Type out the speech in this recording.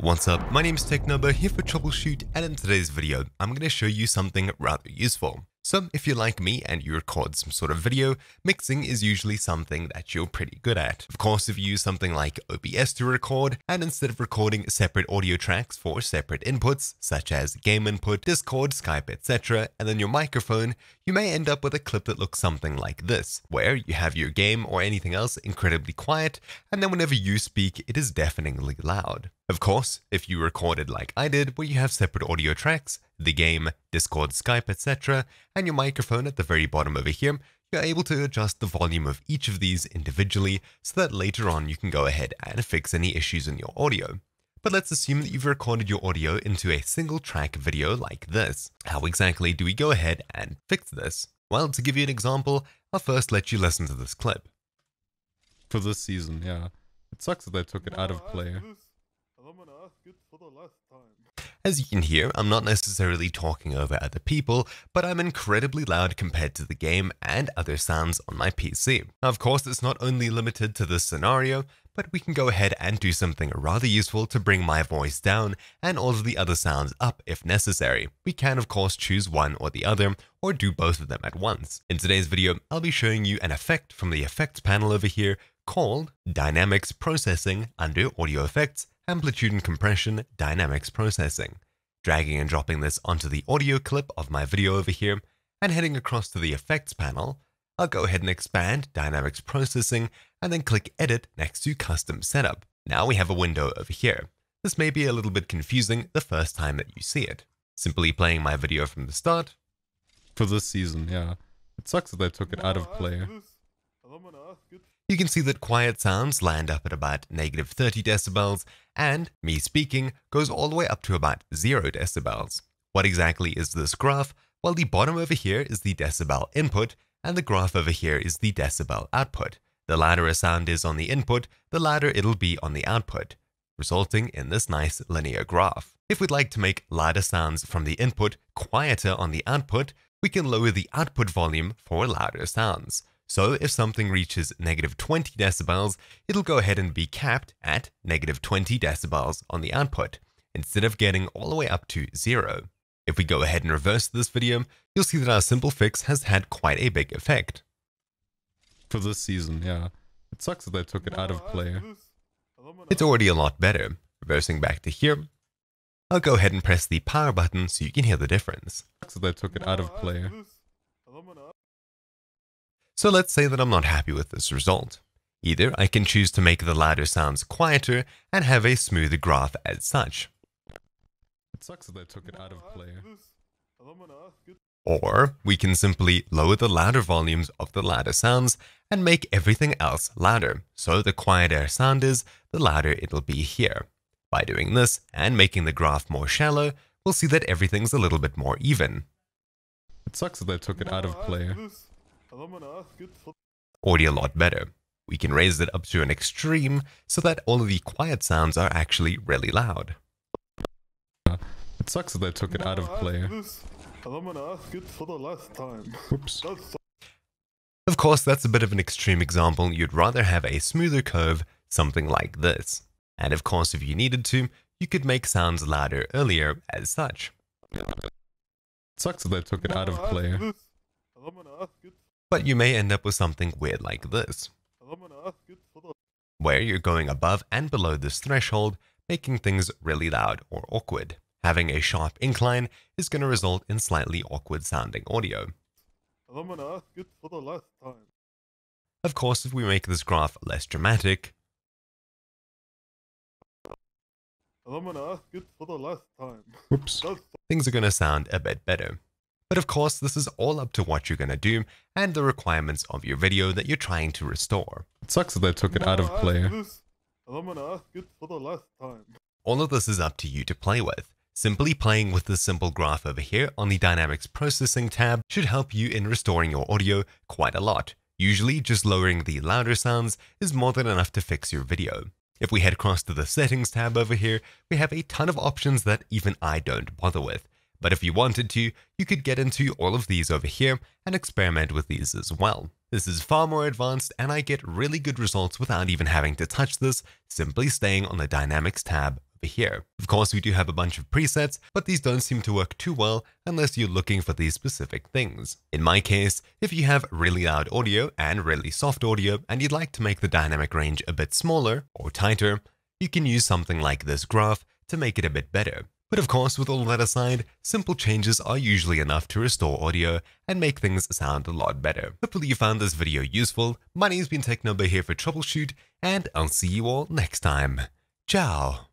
What's up, my name is TechNobo here for Troubleshoot, and in today's video, I'm going to show you something rather useful. So if you're like me and you record some sort of video, mixing is usually something that you're pretty good at. Of course, if you use something like OBS to record, and instead of recording separate audio tracks for separate inputs, such as game input, Discord, Skype, etc., and then your microphone, you may end up with a clip that looks something like this, where you have your game or anything else incredibly quiet, and then whenever you speak, it is deafeningly loud. Of course, if you recorded like I did, where you have separate audio tracks, the game, Discord, Skype, etc., and your microphone at the very bottom over here, you're able to adjust the volume of each of these individually so that later on you can go ahead and fix any issues in your audio. But let's assume that you've recorded your audio into a single track video like this. How exactly do we go ahead and fix this? Well, to give you an example, I'll first let you listen to this clip. For this season, yeah. It sucks that they took it out of play. As you can hear, I'm not necessarily talking over other people, but I'm incredibly loud compared to the game and other sounds on my PC. Now, of course, it's not only limited to this scenario, but we can go ahead and do something rather useful to bring my voice down and all of the other sounds up if necessary. We can, of course, choose one or the other, or do both of them at once. In today's video, I'll be showing you an effect from the effects panel over here called Dynamics Processing under Audio Effects, Amplitude and Compression Dynamics Processing. Dragging and dropping this onto the audio clip of my video over here, and heading across to the effects panel, I'll go ahead and expand Dynamics Processing, and then click Edit next to Custom Setup. Now we have a window over here. This may be a little bit confusing the first time that you see it. Simply playing my video from the start. For this season, yeah. It sucks that they took it out of play. You can see that quiet sounds land up at about -30 decibels, and me speaking goes all the way up to about 0 decibels. What exactly is this graph? Well, the bottom over here is the decibel input, and the graph over here is the decibel output. The louder a sound is on the input, the louder it'll be on the output, resulting in this nice linear graph. If we'd like to make louder sounds from the input quieter on the output, we can lower the output volume for louder sounds. So if something reaches -20 decibels, it'll go ahead and be capped at -20 decibels on the output, instead of getting all the way up to 0. If we go ahead and reverse this video, you'll see that our simple fix has had quite a big effect. For this season, yeah. It sucks that they took it out of play. It's already a lot better. Reversing back to here, I'll go ahead and press the power button so you can hear the difference. It sucks that they took it out of play. So let's say that I'm not happy with this result. Either I can choose to make the louder sounds quieter and have a smoother graph as such. It sucks that they took it out of play. Or we can simply lower the louder volumes of the louder sounds and make everything else louder. So the quieter a sound is, the louder it'll be here. By doing this and making the graph more shallow, we'll see that everything's a little bit more even. It sucks that they took it out of play. Already a lot better. We can raise it up to an extreme so that all of the quiet sounds are actually really loud. It sucks that they took it out of play. Whoops. Of course, that's a bit of an extreme example. You'd rather have a smoother curve, something like this. And of course, if you needed to, you could make sounds louder earlier as such. It sucks that they took it out of play. But you may end up with something weird like this, where you're going above and below this threshold, making things really loud or awkward. Having a sharp incline is going to result in slightly awkward sounding audio. Of course, if we make this graph less dramatic, Whoops. things are going to sound a bit better. But of course, this is all up to what you're going to do and the requirements of your video that you're trying to restore. It sucks that they took it out of play. All of this is up to you to play with. Simply playing with this simple graph over here on the Dynamics Processing tab should help you in restoring your audio quite a lot. Usually, just lowering the louder sounds is more than enough to fix your video. If we head across to the Settings tab over here, we have a ton of options that even I don't bother with. But if you wanted to, you could get into all of these over here and experiment with these as well. This is far more advanced and I get really good results without even having to touch this, simply staying on the Dynamics tab over here. Of course, we do have a bunch of presets, but these don't seem to work too well unless you're looking for these specific things. In my case, if you have really loud audio and really soft audio and you'd like to make the dynamic range a bit smaller or tighter, you can use something like this graph to make it a bit better. But of course, with all that aside, simple changes are usually enough to restore audio and make things sound a lot better. Hopefully you found this video useful. My name's been Technobo here for TroubleChute, and I'll see you all next time. Ciao!